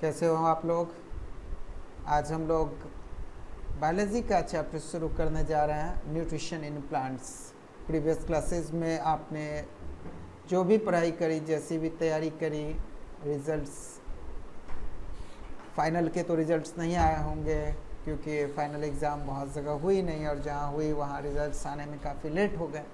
कैसे हो आप लोग। आज हम लोग बायोलॉजी का चैप्टर शुरू करने जा रहे हैं, nutrition in plants. Previous classes में आपने जो भी पढ़ाई करी, जैसी भी तैयारी करी, रिजल्ट्स फाइनल के तो रिजल्ट्स नहीं आए होंगे क्योंकि फाइनल एग्ज़ाम बहुत जगह हुई नहीं, और जहाँ हुई वहाँ रिजल्ट्स आने में काफ़ी लेट हो गए।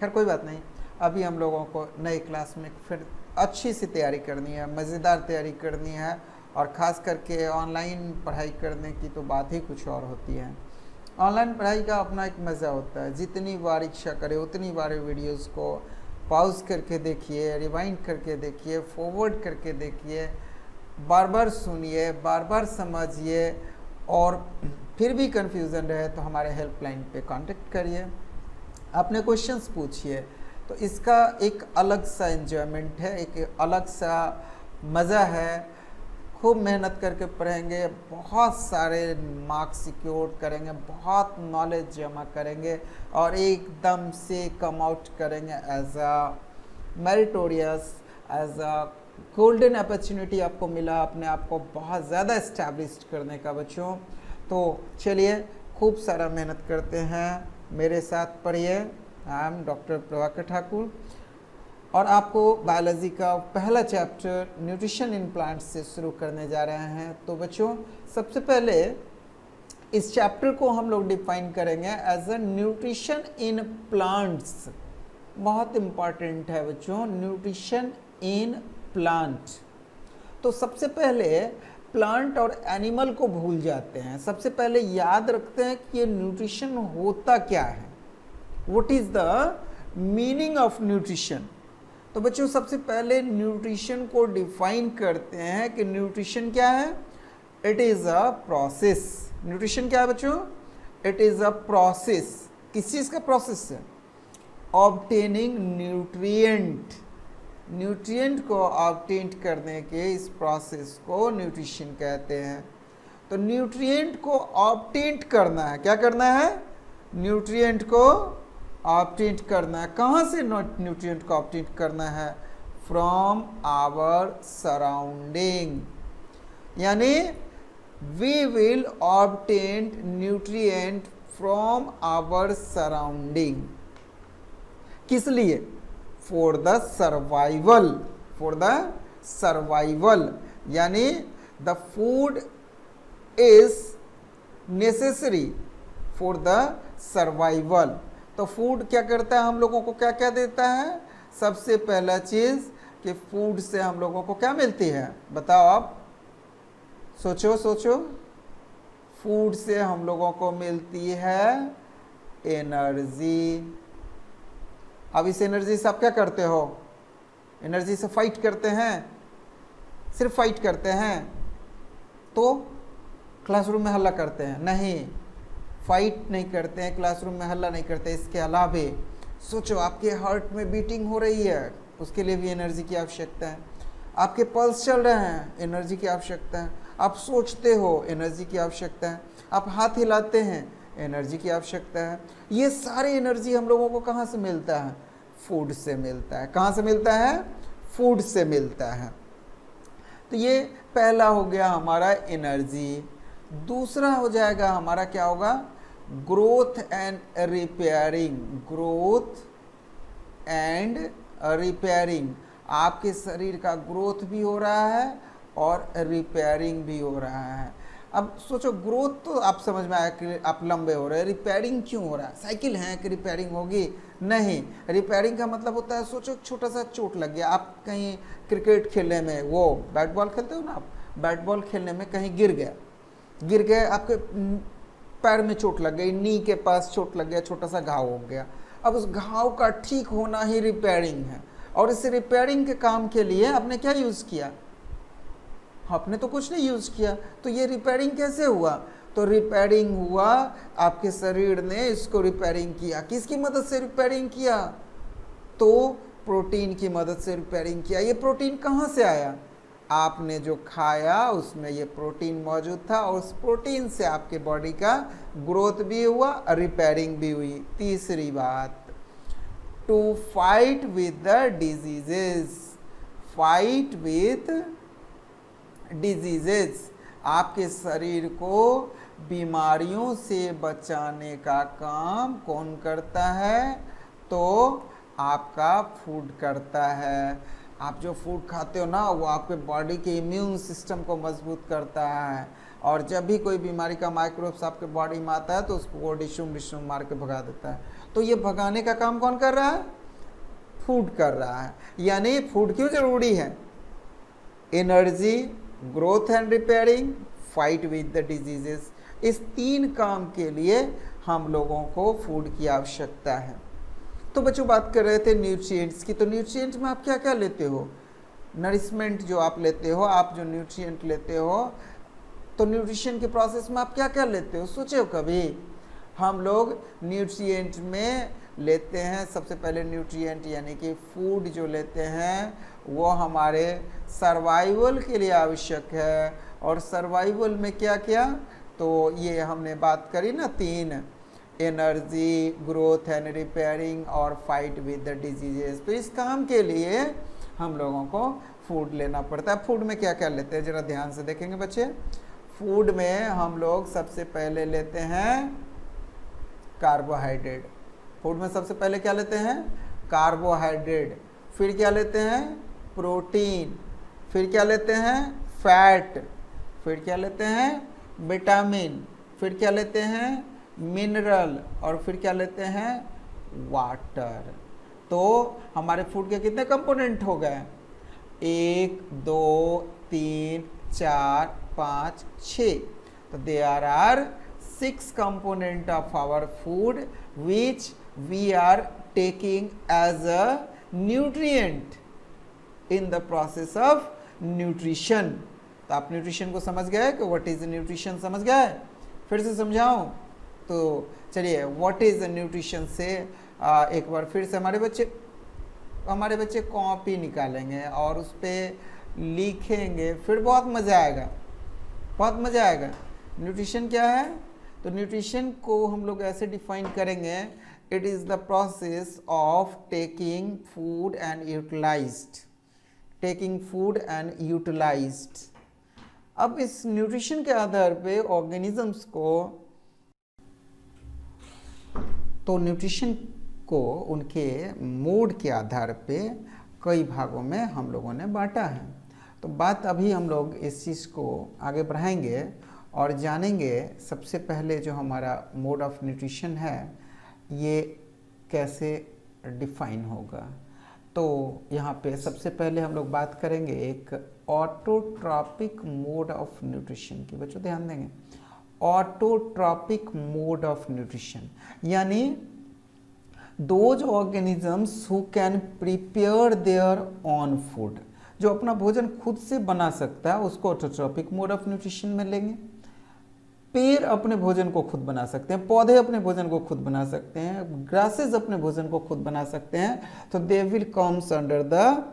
खैर कोई बात नहीं, अभी हम लोगों को नई क्लास में फिर अच्छी सी तैयारी करनी है, मज़ेदार तैयारी करनी है, और ख़ास करके ऑनलाइन पढ़ाई करने की तो बात ही कुछ और होती है। ऑनलाइन पढ़ाई का अपना एक मज़ा होता है, जितनी बार इच्छा करे उतनी बार वीडियोस को पॉज करके देखिए, रिवाइंड करके देखिए, फॉरवर्ड करके देखिए, बार बार सुनिए, बार बार समझिए, और फिर भी कन्फ्यूज़न रहे तो हमारे हेल्पलाइन पे कांटेक्ट करिए, अपने क्वेश्चंस पूछिए। तो इसका एक अलग सा एंजॉयमेंट है, एक अलग सा मज़ा है। खूब मेहनत करके पढ़ेंगे, बहुत सारे मार्क्स सिक्योर करेंगे, बहुत नॉलेज जमा करेंगे, और एकदम से कम आउट करेंगे as a meritorious, as a golden opportunity आपको मिला अपने आप को बहुत ज़्यादा इस्टेब्लिश करने का बच्चों। तो चलिए खूब सारा मेहनत करते हैं, मेरे साथ पढ़िए। I am doctor Prabhakar Thakur, और आपको बायोलॉजी का पहला चैप्टर न्यूट्रिशन इन प्लांट्स से शुरू करने जा रहे हैं। तो बच्चों सबसे पहले इस चैप्टर को हम लोग डिफाइन करेंगे as a nutrition in plants. बहुत इम्पॉर्टेंट है बच्चों, न्यूट्रिशन इन प्लांट। तो सबसे पहले प्लांट और एनिमल को भूल जाते हैं, सबसे पहले याद रखते हैं कि ये न्यूट्रिशन होता क्या है, what is the meaning of nutrition. तो बच्चों सबसे पहले न्यूट्रिशन को डिफाइन करते हैं कि न्यूट्रिशन क्या है। It is a process. Nutrition क्या है बच्चों? It is a process. किस चीज़ का प्रोसेस है? Obtaining nutrient. न्यूट्रिएंट को ऑब्टेन करने के इस प्रोसेस को न्यूट्रिशन कहते हैं। तो न्यूट्रिएंट को ऑब्टेन करना है, क्या करना है? न्यूट्रिएंट को ऑब्टेन करना है। कहाँ से न्यूट्रिएंट को ऑब्टेन करना है? From our surrounding. यानी we will obtain nutrient from our surrounding. किस लिए? For the survival. For the survival, यानी the food is necessary for the survival. तो फूड क्या करता है, हम लोगों को क्या क्या देता है? सबसे पहला चीज़ कि फूड से हम लोगों को क्या मिलती है, बताओ आप, सोचो सोचो। फूड से हम लोगों को मिलती है एनर्जी। अब इस एनर्जी से आप क्या करते हो? एनर्जी से फाइट करते हैं, सिर्फ फाइट करते हैं तो क्लासरूम में हल्ला करते हैं? नहीं, फाइट नहीं करते हैं, क्लासरूम में हल्ला नहीं करते। इसके अलावा सोचो, आपके हार्ट में बीटिंग हो रही है, उसके लिए भी एनर्जी की आवश्यकता है। आपके पल्स चल रहे हैं, एनर्जी की आवश्यकता है। आप सोचते हो, एनर्जी की आवश्यकता है। आप हाथ हिलाते हैं, एनर्जी की आवश्यकता है। ये सारे एनर्जी हम लोगों को कहाँ से मिलता है? फूड से मिलता है। कहाँ से मिलता है? फूड से मिलता है। तो ये पहला हो गया हमारा एनर्जी। दूसरा हो जाएगा हमारा, क्या होगा? Growth and repairing. Growth and repairing. आपके शरीर का ग्रोथ भी हो रहा है और रिपेयरिंग भी हो रहा है। अब सोचो, ग्रोथ तो आप समझ में आया कि आप लंबे हो रहे हैं, रिपेयरिंग क्यों हो रहा है? साइकिल है कि रिपेयरिंग होगी? नहीं, रिपेयरिंग का मतलब होता है, सोचो छोटा सा चोट लग गया, आप कहीं क्रिकेट खेलने में, वो बैट बॉल खेलते हो ना आप, बैट बॉल खेलने में कहीं गिर गए, आपके पैर में चोट लग गई, नी के पास चोट लग गया, छोटा सा घाव हो गया। अब उस घाव का ठीक होना ही रिपेयरिंग है। और इस रिपेयरिंग के काम के लिए आपने क्या यूज़ किया? आपने तो कुछ नहीं यूज़ किया। तो ये रिपेयरिंग कैसे हुआ? तो रिपेयरिंग हुआ, आपके शरीर ने इसको रिपेयरिंग किया। किसकी मदद से रिपेयरिंग किया? तो प्रोटीन की मदद से रिपेयरिंग किया। ये प्रोटीन कहाँ से आया? आपने जो खाया उसमें ये प्रोटीन मौजूद था, और उस प्रोटीन से आपके बॉडी का ग्रोथ भी हुआ, रिपेयरिंग भी हुई। तीसरी बात, to fight with the diseases. Fight with diseases, आपके शरीर को बीमारियों से बचाने का काम कौन करता है? तो आपका फूड करता है। आप जो फूड खाते हो ना, वो आपके बॉडी के इम्यून सिस्टम को मजबूत करता है, और जब भी कोई बीमारी का माइक्रोब्स आपके बॉडी में आता है तो उसको वो डिशुम मार के भगा देता है। तो ये भगाने का काम कौन कर रहा है? फूड कर रहा है। यानी फूड क्यों जरूरी है? Energy, growth and repairing, fight with the diseases, इस 3 काम के लिए हम लोगों को फूड की आवश्यकता है। तो बच्चों बात कर रहे थे न्यूट्रिएंट्स की। तो न्यूट्रिएंट्स में आप क्या क्या लेते हो? नरिशमेंट जो आप लेते हो, आप जो न्यूट्रिएंट लेते हो, तो न्यूट्रिशन के प्रोसेस में आप क्या क्या लेते हो? सोचे हो कभी? हम लोग न्यूट्रिएंट में लेते हैं, सबसे पहले न्यूट्रिएंट यानी कि फूड जो लेते हैं वो हमारे सर्वाइवल के लिए आवश्यक है। और सर्वाइवल में क्या क्या? तो ये हमने बात करी ना 3, एनर्जी, ग्रोथ एंड रिपेयरिंग और फाइट विद द डिजीजेस। तो इस काम के लिए हम लोगों को फूड लेना पड़ता है। फूड में क्या क्या लेते हैं जरा ध्यान से देखेंगे बच्चे। फूड में हम लोग सबसे पहले लेते हैं कार्बोहाइड्रेट। फूड में सबसे पहले क्या लेते हैं? कार्बोहाइड्रेट। फिर क्या लेते हैं? प्रोटीन। फिर क्या लेते हैं? फैट। फिर क्या लेते हैं? विटामिन। फिर क्या लेते हैं? मिनरल। और फिर क्या लेते हैं? वाटर। तो हमारे फूड के कितने कंपोनेंट हो गए? 1 2 3 4 5 6। तो there are 6 component of our food which we are taking as a nutrient in the process of nutrition। तो आप न्यूट्रिशन को समझ गए कि व्हाट इज न्यूट्रिशन समझ गए? फिर से समझाऊं? तो चलिए व्हाट इज न्यूट्रिशन से एक बार फिर से हमारे बच्चे कॉपी निकालेंगे और उस पर लिखेंगे, फिर बहुत मज़ा आएगा, बहुत मज़ा आएगा। न्यूट्रिशन क्या है? तो न्यूट्रिशन को हम लोग ऐसे डिफाइन करेंगे, it is the process of taking food and utilized. अब इस न्यूट्रिशन के आधार पे ऑर्गेनिजम्स को, तो न्यूट्रिशन को उनके मोड के आधार पे कई भागों में हम लोगों ने बांटा है। तो बात अभी हम लोग इस चीज़ को आगे बढ़ाएंगे और जानेंगे सबसे पहले जो हमारा मोड ऑफ न्यूट्रिशन है ये कैसे डिफाइन होगा। तो यहाँ पे सबसे पहले हम लोग बात करेंगे एक ऑटोट्रॉपिक मोड ऑफ न्यूट्रिशन की। बच्चों ध्यान देंगे, ऑटोट्रॉपिक मोड ऑफ न्यूट्रिशन यानी those organisms who can prepare their on food, जो अपना भोजन खुद से बना सकता है उसको ऑटोट्रॉपिक मोड ऑफ न्यूट्रिशन में लेंगे। पेड़ अपने भोजन को खुद बना सकते हैं, पौधे अपने भोजन को खुद बना सकते हैं, ग्रासेस अपने भोजन को खुद बना सकते हैं, तो they will comes under the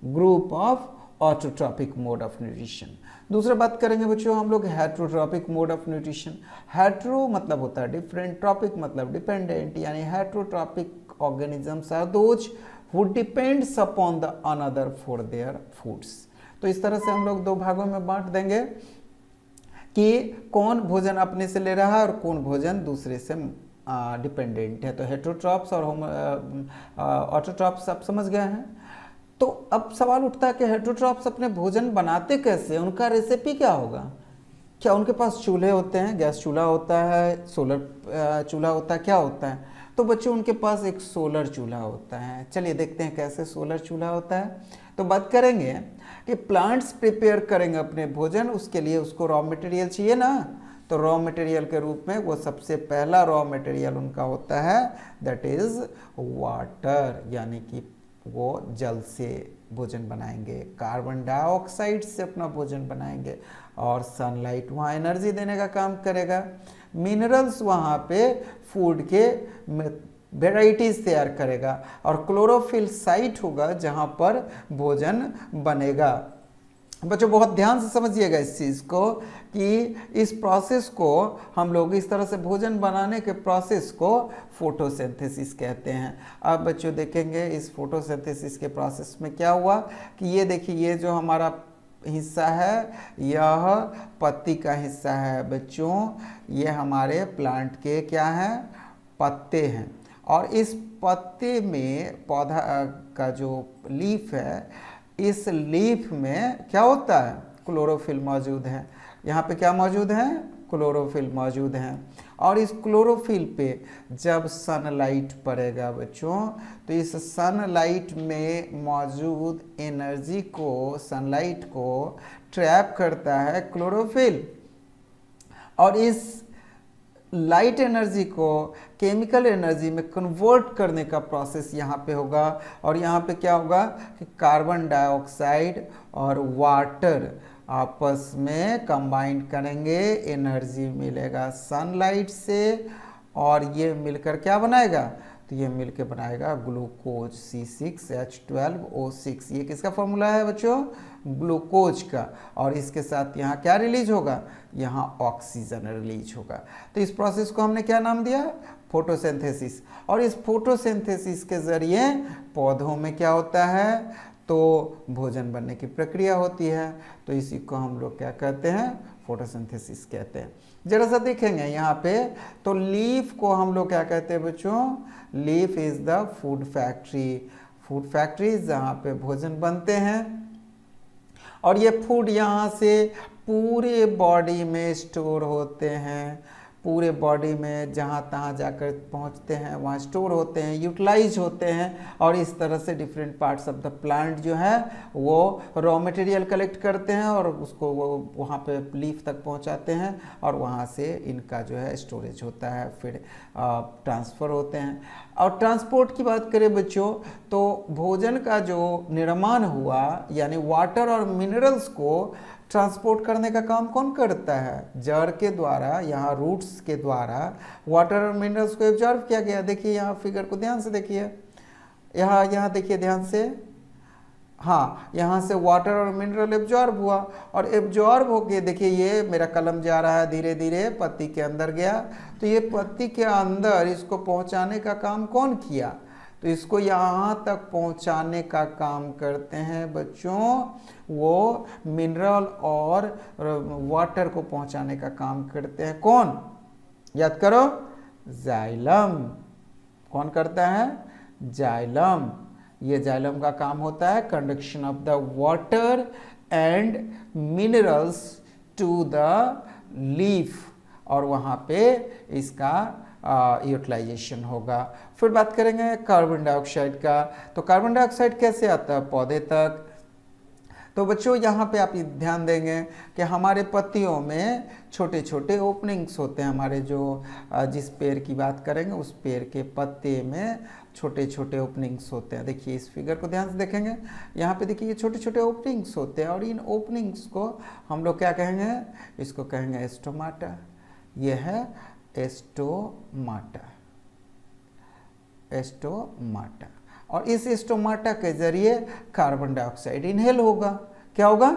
group of autotrophic mode of nutrition. दूसरा बात करेंगे बच्चों हम लोग heterotrophic mode of nutrition. Hetero मतलब होता है डिफरेंट, ट्रॉपिक मतलब डिपेंडेंट, यानी heterotrophic organisms are those who depends upon the another for their foods। तो इस तरह से हम लोग 2 भागों में बांट देंगे कि कौन भोजन अपने से ले रहा है और कौन भोजन दूसरे से डिपेंडेंट है। तो हेट्रोट्रॉप्स और ऑटोट्रॉप्स आप समझ गए हैं। तो अब सवाल उठता है कि हेट्रोट्रॉप्स अपने भोजन बनाते कैसे, उनका रेसिपी क्या होगा? क्या उनके पास चूल्हे होते हैं, गैस चूल्हा होता है, सोलर चूल्हा होता है, क्या होता है? तो बच्चों उनके पास एक सोलर चूल्हा होता है। चलिए देखते हैं कैसे सोलर चूल्हा होता है। तो बात करेंगे कि प्लांट्स प्रिपेयर करेंगे अपने भोजन, उसके लिए उसको रॉ मटेरियल चाहिए ना। तो रॉ मटेरियल के रूप में वो सबसे पहला रॉ मटेरियल उनका होता है दैट इज वाटर, यानी कि वो जल से भोजन बनाएंगे, कार्बन डाइऑक्साइड से अपना भोजन बनाएंगे, और सनलाइट वहाँ एनर्जी देने का काम करेगा। मिनरल्स वहाँ पे फूड के वेराइटीज़ तैयार करेगा, और क्लोरोफिल साइट होगा जहाँ पर भोजन बनेगा। बच्चों बहुत ध्यान से समझिएगा इस चीज़ को कि इस प्रोसेस को हम लोग इस तरह से भोजन बनाने के प्रोसेस को फोटोसिंथेसिस कहते हैं। अब बच्चों देखेंगे इस फोटोसिंथेसिस के प्रोसेस में क्या हुआ कि ये देखिए, ये जो हमारा हिस्सा है, यह पत्ती का हिस्सा है बच्चों। ये हमारे प्लांट के क्या हैं, पत्ते हैं। और इस पत्ते में पौधा का जो लीफ है, इस लीफ में क्या होता है, क्लोरोफिल मौजूद है। यहाँ पे क्या मौजूद है, क्लोरोफिल मौजूद है। और इस क्लोरोफिल पे जब सनलाइट पड़ेगा बच्चों, तो इस सनलाइट में मौजूद एनर्जी को, सनलाइट को ट्रैप करता है क्लोरोफिल, और इस लाइट एनर्जी को केमिकल एनर्जी में कन्वर्ट करने का प्रोसेस यहाँ पे होगा। और यहाँ पे क्या होगा कि कार्बन डाइऑक्साइड और वाटर आपस में कंबाइन करेंगे, एनर्जी मिलेगा सनलाइट से, और ये मिलकर क्या बनाएगा, तो ये मिलकर बनाएगा ग्लूकोज C6H12O6। ये किसका फॉर्मूला है बच्चों, ग्लूकोज का। और इसके साथ यहाँ क्या रिलीज होगा, यहाँ ऑक्सीजन रिलीज होगा। तो इस प्रोसेस को हमने क्या नाम दिया, फोटोसिंथेसिस। और इस फोटोसिंथेसिस के जरिए पौधों में क्या होता है, तो भोजन बनने की प्रक्रिया होती है। तो इसी को हम लोग क्या कहते हैं, फोटोसिंथेसिस कहते हैं। जरा सा देखेंगे यहाँ पे, तो लीफ को हम लोग क्या कहते हैं बच्चों, leaf is the food factory. Food factory जहाँ पे भोजन बनते हैं, और ये फूड यहाँ से पूरे बॉडी में स्टोर होते हैं, पूरे बॉडी में जहाँ तहाँ जाकर पहुँचते हैं, वहाँ स्टोर होते हैं, यूटिलाइज होते हैं। और इस तरह से different parts of the plant जो है वो रॉ मटेरियल कलेक्ट करते हैं और उसको वो वहाँ पे लीफ तक पहुँचाते हैं, और वहाँ से इनका जो है स्टोरेज होता है, फिर ट्रांसफ़र होते हैं। और ट्रांसपोर्ट की बात करें बच्चों, तो भोजन का जो निर्माण हुआ, यानी वाटर और मिनरल्स को ट्रांसपोर्ट करने का काम कौन करता है, जड़ के द्वारा, यहाँ रूट्स के द्वारा वाटर और मिनरल्स को एब्जॉर्व किया गया। देखिए यहाँ फिगर को ध्यान से देखिए, यहाँ देखिए ध्यान से, हाँ यहाँ से वाटर और मिनरल एब्जॉर्ब हुआ, और एब्जॉर्ब होके देखिए ये मेरा कलम जा रहा है धीरे धीरे पत्ती के अंदर गया। तो ये पत्ती के अंदर इसको पहुँचाने का काम कौन किया, तो इसको यहाँ तक पहुँचाने का काम करते हैं बच्चों, वो मिनरल और वाटर को पहुँचाने का काम करते हैं कौन, याद करो, जाइलम। कौन करता है, जाइलम। ये जाइलम का काम होता है conduction of the water and minerals to the leaf, और वहाँ पे इसका यूटिलाइजेशन होगा। फिर बात करेंगे कार्बन डाइऑक्साइड का। तो कार्बन डाइऑक्साइड कैसे आता है पौधे तक, तो बच्चों यहाँ पे आप ध्यान देंगे कि हमारे पत्तियों में छोटे छोटे ओपनिंग्स होते हैं। हमारे जो जिस पेड़ की बात करेंगे उस पेड़ के पत्ते में छोटे छोटे ओपनिंग्स होते हैं। देखिए इस फिगर को ध्यान से देखेंगे, यहाँ पे देखिए ये छोटे छोटे ओपनिंग्स होते हैं, और इन ओपनिंग्स को हम लोग क्या कहेंगे, इसको कहेंगे स्टोमाटा। ये है स्टोमाटा, स्टोमाटा। और इस स्टोमाटा के जरिए कार्बन डाइऑक्साइड इनहेल होगा। क्या होगा,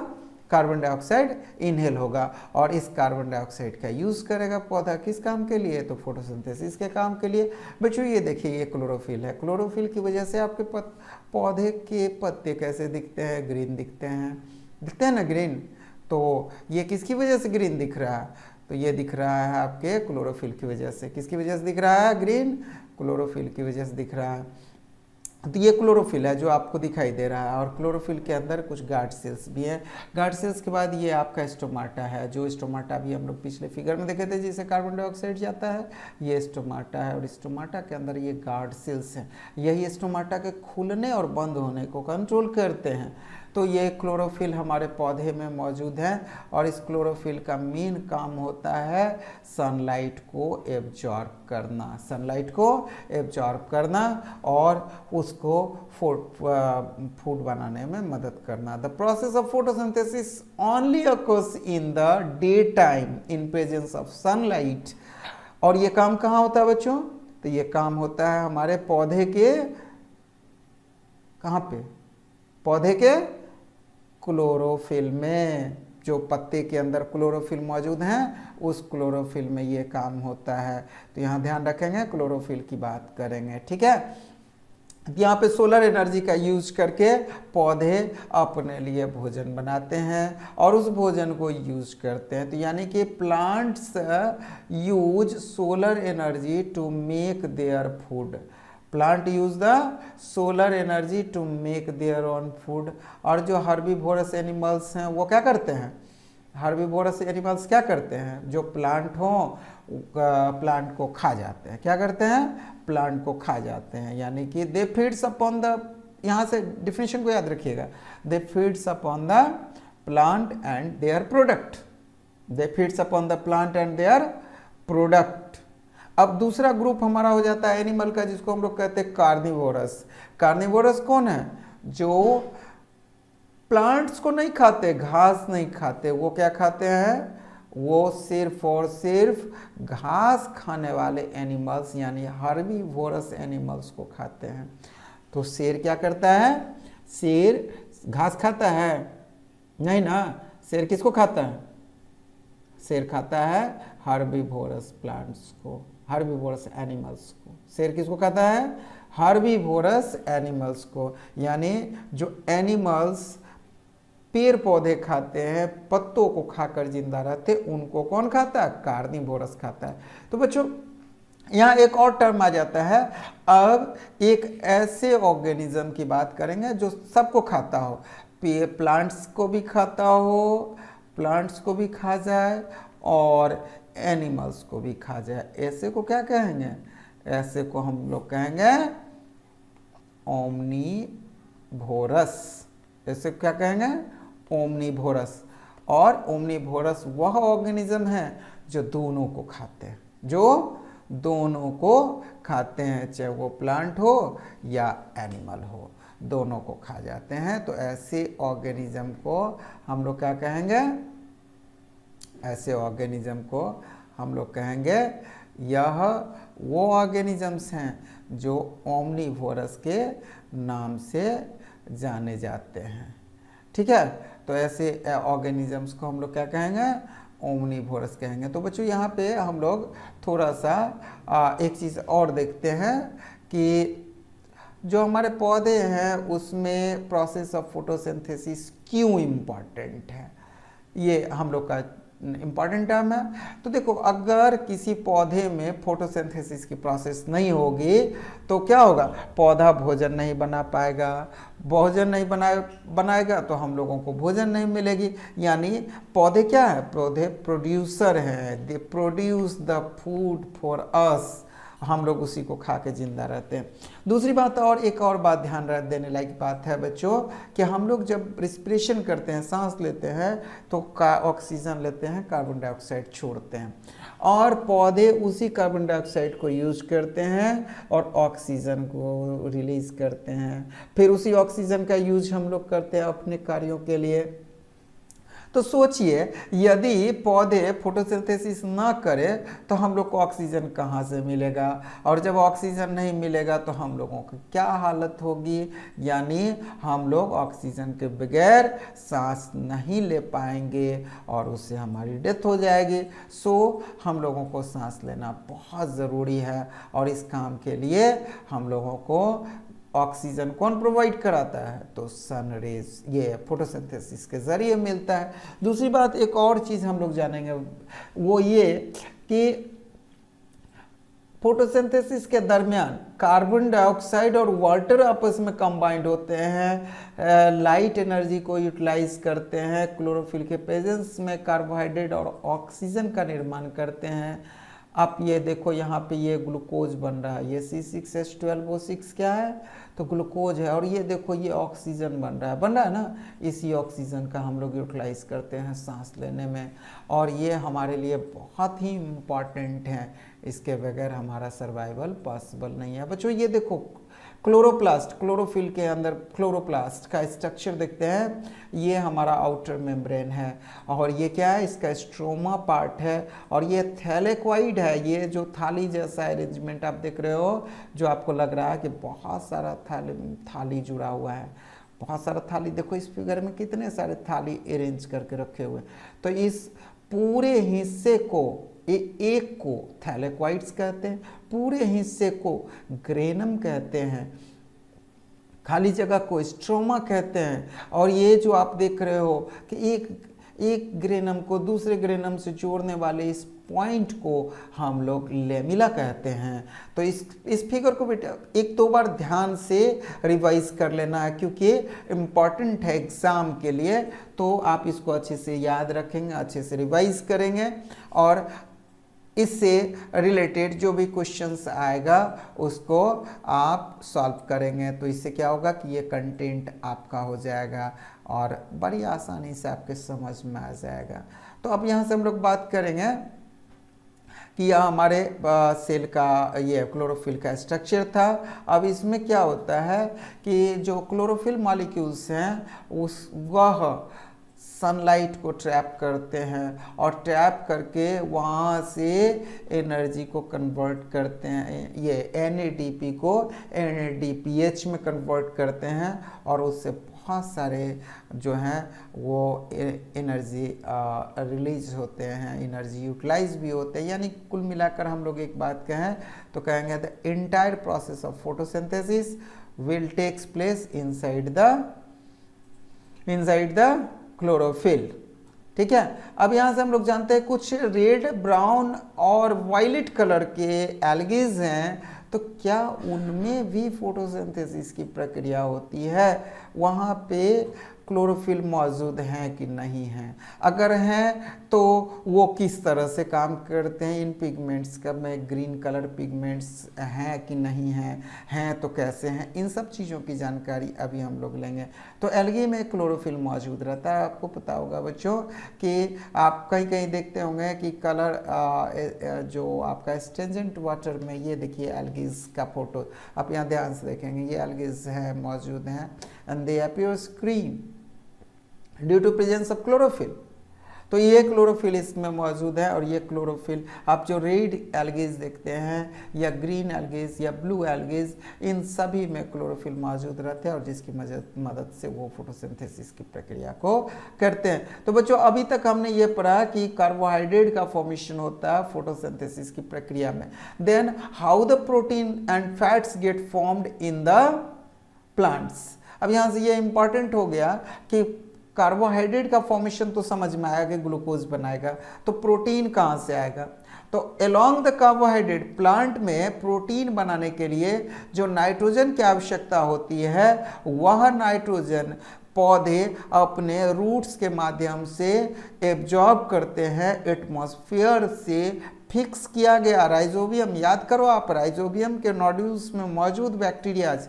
कार्बन डाइऑक्साइड इनहेल होगा, और इस कार्बन डाइऑक्साइड का यूज़ करेगा पौधा किस काम के लिए, तो फोटोसिंथेसिस के काम के लिए। बच्चों ये देखिए ये क्लोरोफिल है, क्लोरोफिल की वजह से आपके पौधे के पत्ते कैसे दिखते हैं, ग्रीन दिखते हैं ना, ग्रीन। तो ये किसकी वजह से ग्रीन दिख रहा है, तो ये दिख रहा है आपके क्लोरोफिल की वजह से। किसकी वजह से दिख रहा है ग्रीन, क्लोरोफिल की वजह से दिख रहा है। तो ये क्लोरोफिल है जो आपको दिखाई दे रहा है, और क्लोरोफिल के अंदर कुछ गार्ड सेल्स भी हैं। गार्ड सेल्स के बाद ये आपका स्टोमाटा है, जो स्टोमाटा भी हम लोग पिछले फिगर में देखे थे जिसे कार्बन डाइऑक्साइड जाता है, ये स्टोमाटा है। और स्टोमाटा के अंदर ये गार्ड सेल्स हैं, यही स्टोमाटा के खुलने और बंद होने को कंट्रोल करते हैं। तो ये क्लोरोफिल हमारे पौधे में मौजूद है, और इस क्लोरोफिल का मेन काम होता है सनलाइट को एब्जॉर्ब करना, सनलाइट को एब्जॉर्ब करना और उसको फूड बनाने में मदद करना। The process of photosynthesis only occurs in the day time in presence of sunlight. और ये काम कहाँ होता है बच्चों, तो ये काम होता है हमारे पौधे के, कहाँ पे, पौधे के क्लोरोफिल में। जो पत्ते के अंदर क्लोरोफिल मौजूद हैं उस क्लोरोफिल में ये काम होता है। तो यहाँ ध्यान रखेंगे, क्लोरोफिल की बात करेंगे, ठीक है। यहाँ पे सोलर एनर्जी का यूज करके पौधे अपने लिए भोजन बनाते हैं और उस भोजन को यूज करते हैं। तो यानी कि plants use solar energy to make their food. Plant use the solar energy to make their own food. और जो हर्बीवोरस एनिमल्स हैं वो क्या करते हैं, हर्बीवोरस एनिमल्स क्या करते हैं, जो प्लांट हो प्लांट को खा जाते हैं। क्या करते हैं, प्लांट को खा जाते हैं। यानी कि दे फीड्स अपॉन द, यहाँ से डिफिनेशन को याद रखिएगा, they feeds upon the plant and their product. They feeds upon the plant and their product. अब दूसरा ग्रुप हमारा हो जाता है एनिमल का, जिसको हम लोग कहते हैं कार्निवोरस। कार्निवोरस कौन है, जो प्लांट्स को नहीं खाते, घास नहीं खाते, वो क्या खाते हैं, वो सिर्फ और सिर्फ घास खाने वाले एनिमल्स यानी हर्बीवोरस एनिमल्स को खाते हैं। तो शेर क्या करता है, शेर घास खाता है, नहीं ना, शेर किसको खाता है, शेर खाता है हर्बीवोरस प्लांट्स को, हर्बीवोरस एनिमल्स को। शेर किसको खाता है, हर्बीवोरस एनिमल्स को। यानी जो एनिमल्स पेड़ पौधे खाते हैं, पत्तों को खाकर जिंदा रहते, उनको कौन खाता है, कार्निवोरस खाता है। तो बच्चों यहाँ एक और टर्म आ जाता है। अब एक ऐसे ऑर्गेनिज्म की बात करेंगे जो सबको खाता हो, प्लांट्स को भी खाता हो, प्लांट्स को भी खा जाए और एनिमल्स को भी खा जाए। ऐसे को क्या कहेंगे, ऐसे को हम लोग कहेंगे ओमनीवोरस। ऐसे क्या कहेंगे, ओमनीवोरस। और ओमनीवोरस वह ऑर्गेनिज्म है जो दोनों को खाते हैं, जो दोनों को खाते हैं, चाहे वो प्लांट हो या एनिमल हो, दोनों को खा जाते हैं। तो ऐसे ऑर्गेनिज्म को हम लोग क्या कहेंगे, ऐसे ऑर्गेनिज्म को हम लोग कहेंगे, यह वो ऑर्गेनिजम्स हैं जो ओमनीवोरस के नाम से जाने जाते हैं। ठीक है, तो ऐसे ऑर्गेनिजम्स को हम लोग क्या कहेंगे, ओमनीवोरस कहेंगे। तो बच्चों यहाँ पे हम लोग थोड़ा सा एक चीज़ और देखते हैं कि जो हमारे पौधे हैं उसमें प्रोसेस ऑफ फोटोसिंथेसिस क्यों इम्पॉर्टेंट है, ये हम लोग का इम्पॉर्टेंट टर्म है। तो देखो, अगर किसी पौधे में फोटोसिंथेसिस की प्रोसेस नहीं होगी तो क्या होगा, पौधा भोजन नहीं बना पाएगा, भोजन नहीं बनाएगा तो हम लोगों को भोजन नहीं मिलेगी। यानी पौधे क्या है, पौधे प्रोड्यूसर हैं, they produce the food for us, हम लोग उसी को खा के जिंदा रहते हैं। दूसरी बात, और एक और बात ध्यान देने लायक बात है बच्चों, कि हम लोग जब रिस्पिरेशन करते हैं, सांस लेते हैं, तो ऑक्सीजन लेते हैं, कार्बन डाइऑक्साइड छोड़ते हैं, और पौधे उसी कार्बन डाइऑक्साइड को यूज करते हैं और ऑक्सीजन को रिलीज करते हैं। फिर उसी ऑक्सीजन का यूज हम लोग करते हैं अपने कार्यों के लिए। तो सोचिए, यदि पौधे फोटोसिंथेसिस ना करे तो हम लोग को ऑक्सीजन कहाँ से मिलेगा, और जब ऑक्सीजन नहीं मिलेगा तो हम लोगों की क्या हालत होगी, यानी हम लोग ऑक्सीजन के बगैर सांस नहीं ले पाएंगे और उससे हमारी डेथ हो जाएगी। सो हम लोगों को सांस लेना बहुत ज़रूरी है, और इस काम के लिए हम लोगों को ऑक्सीजन कौन प्रोवाइड कराता है, तो सन रेज, ये फोटोसिंथेसिस के जरिए मिलता है। दूसरी बात, एक और चीज़ हम लोग जानेंगे, वो ये कि फोटोसिंथेसिस के दरमियान कार्बन डाइऑक्साइड और वाटर आपस में कंबाइंड होते हैं, लाइट एनर्जी को यूटिलाइज करते हैं, क्लोरोफिल के प्रेजेंस में कार्बोहाइड्रेट और ऑक्सीजन का निर्माण करते हैं। आप ये देखो, यहाँ पे ये ग्लूकोज बन रहा है, ये C6H12O6 क्या है, तो ग्लूकोज है, और ये देखो ये ऑक्सीजन बन रहा है ना, इसी ऑक्सीजन का हम लोग यूटिलाइज करते हैं सांस लेने में, और ये हमारे लिए बहुत ही इम्पॉर्टेंट है, इसके बगैर हमारा सर्वाइवल पॉसिबल नहीं है। बच्चों ये देखो, क्लोरोप्लास्ट, क्लोरोफिल के अंदर क्लोरोप्लास्ट का स्ट्रक्चर देखते हैं, ये हमारा आउटर मेम्ब्रेन है, और ये क्या है, इसका स्ट्रोमा पार्ट है, और ये थैलेक्वाइड है, ये जो थाली जैसा अरेंजमेंट आप देख रहे हो, जो आपको लग रहा है कि बहुत सारा थाली जुड़ा हुआ है, बहुत सारा थाली, देखो इस फिगर में कितने सारे थाली अरेंज करके रखे हुए। तो इस पूरे हिस्से को, एक को थैलेक्वाइड्स कहते हैं, पूरे हिस्से को ग्रेनम कहते हैं, खाली जगह को स्ट्रोमा कहते हैं। और ये जो आप देख रहे हो कि एक ग्रेनम को दूसरे ग्रेनम से जोड़ने वाले इस पॉइंट को हम लोग लेमिला कहते हैं। तो इस फिगर को बेटा एक दो बार ध्यान से रिवाइज कर लेना है, क्योंकि इम्पॉर्टेंट है एग्जाम के लिए। तो आप इसको अच्छे से याद रखेंगे, अच्छे से रिवाइज करेंगे, और इससे रिलेटेड जो भी क्वेश्चंस आएगा उसको आप सॉल्व करेंगे। तो इससे क्या होगा कि ये कंटेंट आपका हो जाएगा और बड़ी आसानी से आपके समझ में आ जाएगा। तो अब यहाँ से हम लोग बात करेंगे कि यह हमारे सेल का ये क्लोरोफिल का स्ट्रक्चर था। अब इसमें क्या होता है कि जो क्लोरोफिल मॉलिक्यूल्स हैं वह सनलाइट को ट्रैप करते हैं और ट्रैप करके वहाँ से एनर्जी को कन्वर्ट करते हैं। ये NADP को NADPH में कन्वर्ट करते हैं और उससे बहुत सारे जो हैं वो एनर्जी रिलीज होते हैं, एनर्जी यूटिलाइज भी होते हैं। यानी कुल मिलाकर हम लोग एक बात कहें तो कहेंगे the entire process of photosynthesis will takes place inside the chlorophyll. ठीक है। अब यहाँ से हम लोग जानते हैं कुछ रेड, ब्राउन और वायलेट कलर के एल्गीज हैं, तो क्या उनमें भी फोटोसिंथेसिस की प्रक्रिया होती है? वहाँ पे क्लोरोफिल मौजूद हैं कि नहीं हैं? अगर हैं तो वो किस तरह से काम करते हैं? इन पिगमेंट्स का में ग्रीन कलर पिगमेंट्स हैं कि नहीं हैं तो कैसे हैं? इन सब चीज़ों की जानकारी अभी हम लोग लेंगे। तो एल्गी में क्लोरोफिल मौजूद रहता है। आपको पता होगा बच्चों कि आप कहीं कहीं देखते होंगे कि कलर जो आपका स्टेंजेंट वाटर में, ये देखिए एल्गीज का फोटो, आप यहाँ ध्यान से देखेंगे, ये एल्गीज है मौजूद हैं and they appears green due to presence of chlorophyll. तो ये क्लोरोफिल इसमें मौजूद है। और ये क्लोरोफिल आप जो रेड एल्गीज देखते हैं या ग्रीन एल्गीज या ब्लू एल्गीज, इन सभी में क्लोरोफिल मौजूद रहते हैं और जिसकी मदद से वो फोटोसिंथेसिस की प्रक्रिया को करते हैं। तो बच्चों अभी तक हमने ये पढ़ा कि कार्बोहाइड्रेट का फॉर्मेशन होता है फोटोसिंथेसिस की प्रक्रिया में। Then how the protein and fats get formed in the plants. अब यहाँ से ये इंपॉर्टेंट हो गया कि कार्बोहाइड्रेट का फॉर्मेशन तो समझ में आया कि ग्लूकोज बनाएगा, तो प्रोटीन कहाँ से आएगा? तो अलोंग द कार्बोहाइड्रेट, प्लांट में प्रोटीन बनाने के लिए जो नाइट्रोजन की आवश्यकता होती है, वह नाइट्रोजन पौधे अपने रूट्स के माध्यम से एब्जॉर्ब करते हैं एटमॉस्फेयर से। फिक्स किया गया राइजोबियम, याद करो आप, राइजोबियम के नोड्यूल्स में मौजूद बैक्टीरियाज,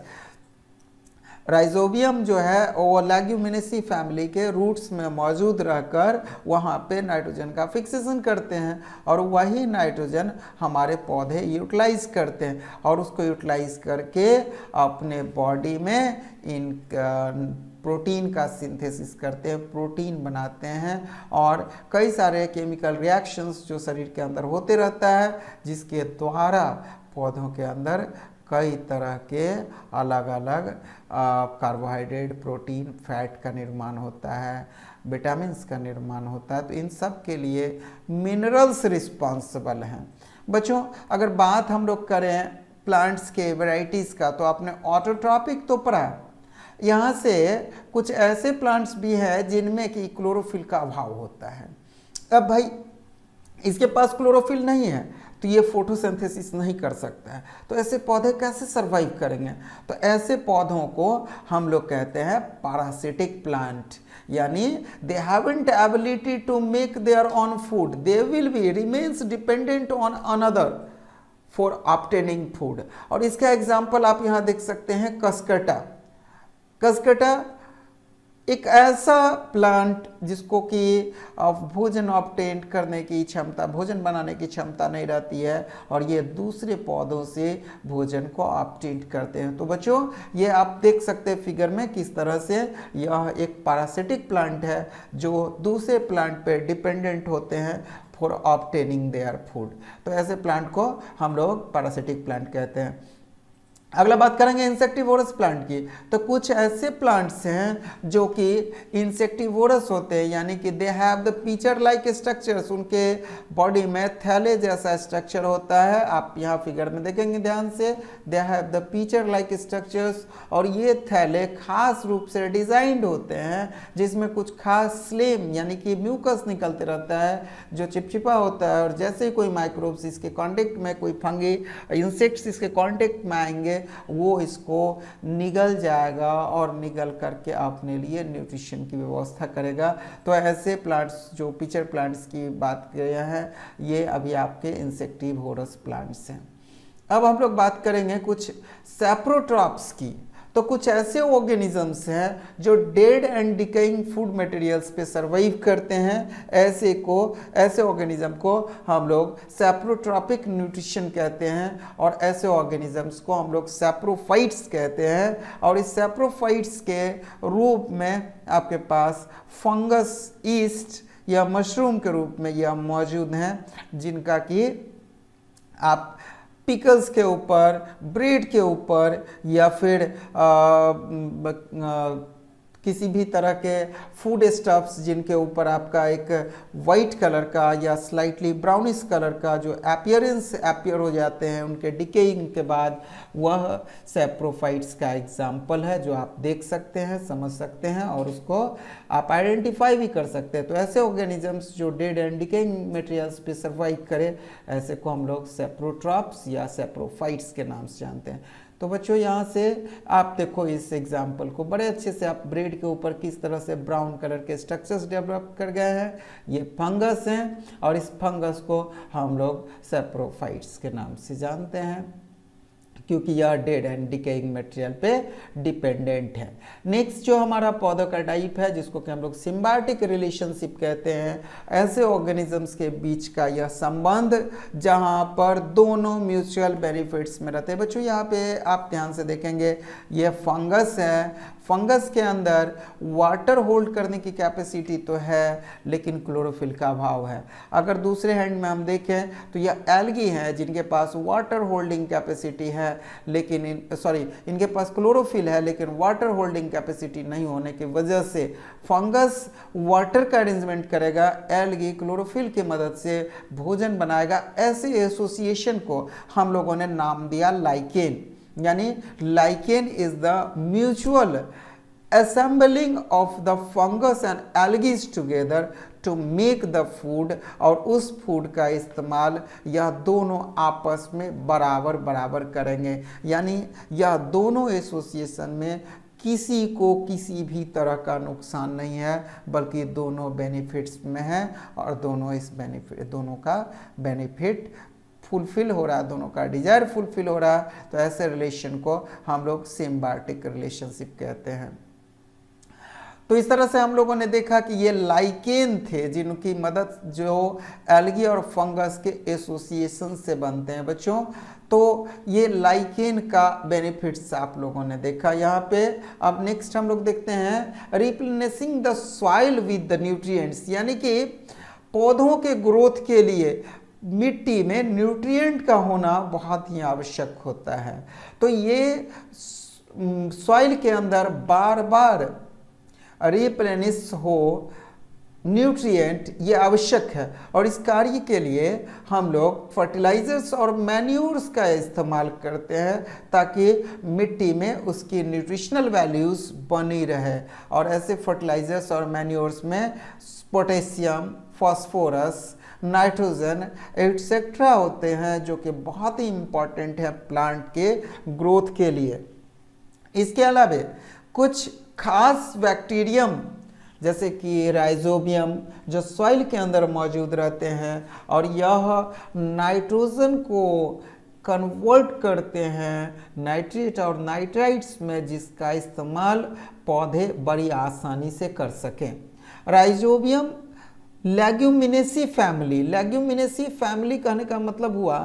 राइजोबियम जो है वो लेग्यूमिनेसी फैमिली के रूट्स में मौजूद रहकर वहाँ पे नाइट्रोजन का फिक्सेशन करते हैं और वही नाइट्रोजन हमारे पौधे यूटिलाइज करते हैं और उसको यूटिलाइज करके अपने बॉडी में इन प्रोटीन का सिंथेसिस करते हैं, प्रोटीन बनाते हैं। और कई सारे केमिकल रिएक्शंस जो शरीर के अंदर होते रहता है, जिसके द्वारा पौधों के अंदर कई तरह के अलग अलग कार्बोहाइड्रेट, प्रोटीन, फैट का निर्माण होता है, विटामिन्स का निर्माण होता है। तो इन सब के लिए मिनरल्स रिस्पॉन्सिबल हैं। बच्चों अगर बात हम लोग करें प्लांट्स के वैरायटीज़ का, तो आपने ऑटोट्रॉपिक तो पढ़ा, यहाँ से कुछ ऐसे प्लांट्स भी हैं जिनमें कि क्लोरोफिल का अभाव होता है। अब भाई इसके पास क्लोरोफिल नहीं है तो ये फोटोसिंथेसिस नहीं कर सकता है, तो ऐसे पौधे कैसे सरवाइव करेंगे? तो ऐसे पौधों को हम लोग कहते हैं पैरासिटिक प्लांट, यानी they haven't ability to make their own food, they will be remains dependent on another for obtaining food. और इसका एग्जाम्पल आप यहाँ देख सकते हैं कसकटा। कसकटा एक ऐसा प्लांट जिसको कि भोजन ऑब्टेन करने की क्षमता, भोजन बनाने की क्षमता नहीं रहती है और ये दूसरे पौधों से भोजन को ऑब्टेन करते हैं। तो बच्चों ये आप देख सकते हैं फिगर में किस तरह से यह एक पैरासिटिक प्लांट है जो दूसरे प्लांट पे डिपेंडेंट होते हैं फॉर ऑब्टेनिंग देयर फूड। तो ऐसे प्लांट को हम लोग पैरासिटिक प्लांट कहते हैं। अगला बात करेंगे इंसेक्टिवोरस प्लांट की। तो कुछ ऐसे प्लांट्स हैं जो कि इंसेक्टिवोरस होते हैं, यानी कि they have the pitcher like structures, उनके बॉडी में थैले जैसा स्ट्रक्चर होता है। आप यहाँ फिगर में देखेंगे ध्यान से, they have the pitcher like structures, और ये थैले खास रूप से डिजाइंड होते हैं जिसमें कुछ खास स्लेम यानी कि म्यूकस निकलते रहता है जो चिपचिपा होता है, और जैसे ही कोई माइक्रोब्स इसके कांटेक्ट में, कोई फंगी इंसेक्ट्स इसके कांटेक्ट में आएंगे वो इसको निगल जाएगा और निगल करके अपने लिए न्यूट्रिशन की व्यवस्था करेगा। तो ऐसे प्लांट्स जो पिचर प्लांट्स की बात किए हैं ये अभी आपके इंसेक्टिवोरस प्लांट्स हैं। अब हम लोग बात करेंगे कुछ सैप्रोट्रॉप्स की। तो कुछ ऐसे ऑर्गेनिजम्स हैं जो dead and decaying food materials पे सर्वाइव करते हैं। ऐसे ऑर्गेनिज्म को हम लोग सैप्रोट्रॉपिक न्यूट्रिशन कहते हैं, और ऐसे ऑर्गेनिजम्स को हम लोग सैप्रोफाइट्स कहते हैं। और इस सैप्रोफाइट्स के रूप में आपके पास फंगस, ईस्ट या मशरूम के रूप में यह मौजूद हैं, जिनका कि आप पिकल्स के ऊपर, ब्रेड के ऊपर, या फिर किसी भी तरह के फूड स्टफ्स जिनके ऊपर आपका एक वाइट कलर का या स्लाइटली ब्राउनिश कलर का जो अपीयर हो जाते हैं उनके डिकेइंग के बाद, वह सैप्रोफाइट्स का एग्जाम्पल है जो आप देख सकते हैं, समझ सकते हैं और उसको आप आइडेंटिफाई भी कर सकते हैं। तो ऐसे ऑर्गेनिजम्स जो डेड एंड डिकेइंग मटेरियल्स पे सर्वाइव करें, ऐसे को हम लोग सैप्रोट्रॉप्स या सैप्रोफाइट्स के नाम से जानते हैं। तो बच्चों यहाँ से आप देखो इस एग्जाम्पल को बड़े अच्छे से, आप ब्रेड के ऊपर किस तरह से ब्राउन कलर के स्ट्रक्चर्स डेवलप कर गए हैं, ये फंगस हैं, और इस फंगस को हम लोग सैप्रोफाइट्स के नाम से जानते हैं क्योंकि यह डेड एंड डिकेइंग मटेरियल पे डिपेंडेंट है। नेक्स्ट जो हमारा पौधों का टाइप है जिसको कि हम लोग सिम्बायोटिक रिलेशनशिप कहते हैं, ऐसे ऑर्गेनिजम्स के बीच का यह संबंध जहां पर दोनों म्यूचुअल बेनिफिट्स में रहते हैं। बच्चों यहाँ पे आप ध्यान से देखेंगे ये फंगस है, फंगस के अंदर वाटर होल्ड करने की कैपेसिटी तो है लेकिन क्लोरोफिल का अभाव है। अगर दूसरे हैंड में हम देखें तो यह एल्गी हैं जिनके पास वाटर होल्डिंग कैपेसिटी है, लेकिन इनके पास क्लोरोफिल है लेकिन वाटर होल्डिंग कैपेसिटी नहीं होने की वजह से फंगस वाटर का अरेंजमेंट करेगा, एल्गी क्लोरोफिल की मदद से भोजन बनाएगा। ऐसे एसोसिएशन को हम लोगों ने नाम दिया लाइकेन, यानी lichen is the mutual assembling of the fungus and algae together to make the food, और उस फूड का इस्तेमाल यह दोनों आपस में बराबर बराबर करेंगे। यानी यह दोनों एसोसिएशन में किसी को किसी भी तरह का नुकसान नहीं है, बल्कि दोनों बेनिफिट्स में है और दोनों का बेनिफिट फुलफिल हो रहा है, दोनों का डिजायर फुलफिल हो रहा है। तो ऐसे रिलेशन को हम लोग सिम्बायोटिक रिलेशनशिप कहते हैं। तो इस तरह से हम लोगों ने देखा कि ये लाइकेन थे जिनकी मदद जो एल्गी और फंगस के एसोसिएशन से बनते हैं बच्चों। तो ये लाइकेन का बेनिफिट्स आप लोगों ने देखा यहाँ पे। अब नेक्स्ट हम लोग देखते हैं replenishing the soil with the nutrients, यानी कि पौधों के ग्रोथ के लिए मिट्टी में न्यूट्रिएंट का होना बहुत ही आवश्यक होता है। तो ये सॉइल के अंदर बार बार रिप्लेनिश हो न्यूट्रिएंट, ये आवश्यक है, और इस कार्य के लिए हम लोग फर्टिलाइजर्स और मैन्यूर्स का इस्तेमाल करते हैं ताकि मिट्टी में उसकी न्यूट्रिशनल वैल्यूज बनी रहे। और ऐसे फर्टिलाइजर्स और मैन्यूर्स में पोटेशियम, फास्फोरस, नाइट्रोजन एटसेट्रा होते हैं जो कि बहुत ही इम्पॉर्टेंट है प्लांट के ग्रोथ के लिए। इसके अलावा कुछ खास बैक्टीरियम जैसे कि राइजोबियम जो सॉइल के अंदर मौजूद रहते हैं और यह नाइट्रोजन को कन्वर्ट करते हैं नाइट्रेट और नाइट्राइट्स में, जिसका इस्तेमाल पौधे बड़ी आसानी से कर सकें। राइजोबियम लेग्यूमिनेसी फैमिली कहने का मतलब हुआ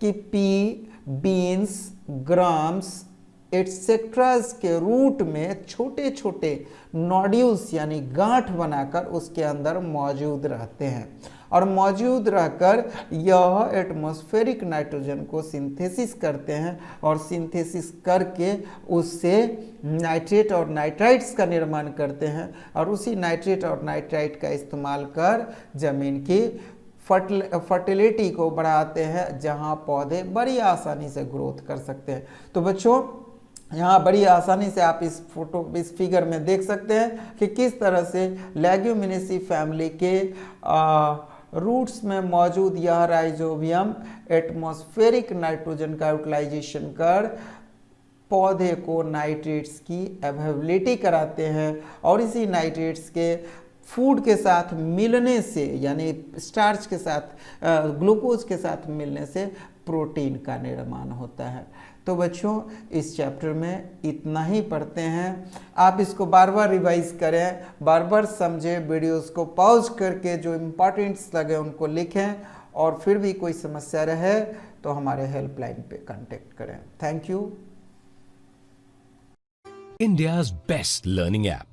कि पी, बीन्स, ग्राम्स एटसेट्रास के रूट में छोटे छोटे नोड्यूल्स यानी गांठ बनाकर उसके अंदर मौजूद रहते हैं। और मौजूद रहकर यह एटमॉस्फेरिक नाइट्रोजन को सिंथेसिस करते हैं और सिंथेसिस करके उससे नाइट्रेट और नाइट्राइट्स का निर्माण करते हैं और उसी नाइट्रेट और नाइट्राइट का इस्तेमाल कर जमीन की फर्टिलिटी को बढ़ाते हैं, जहां पौधे बड़ी आसानी से ग्रोथ कर सकते हैं। तो बच्चों यहाँ बड़ी आसानी से आप इस फिगर में देख सकते हैं कि किस तरह से लेग्यूमिनेसी फैमिली के रूट्स में मौजूद यह राइजोबियम एटमॉस्फेरिक नाइट्रोजन का यूटिलाइजेशन कर पौधे को नाइट्रेट्स की अवेलेबिलिटी कराते हैं और इसी नाइट्रेट्स के फूड के साथ मिलने से, यानी स्टार्च के साथ ग्लूकोज के साथ मिलने से प्रोटीन का निर्माण होता है। तो बच्चों इस चैप्टर में इतना ही पढ़ते हैं। आप इसको बार बार रिवाइज करें, बार बार समझें, वीडियोस को पॉज करके जो इम्पॉर्टेंट्स लगे उनको लिखें और फिर भी कोई समस्या रहे तो हमारे हेल्पलाइन पे कांटेक्ट करें। Thank you. India's best learning app.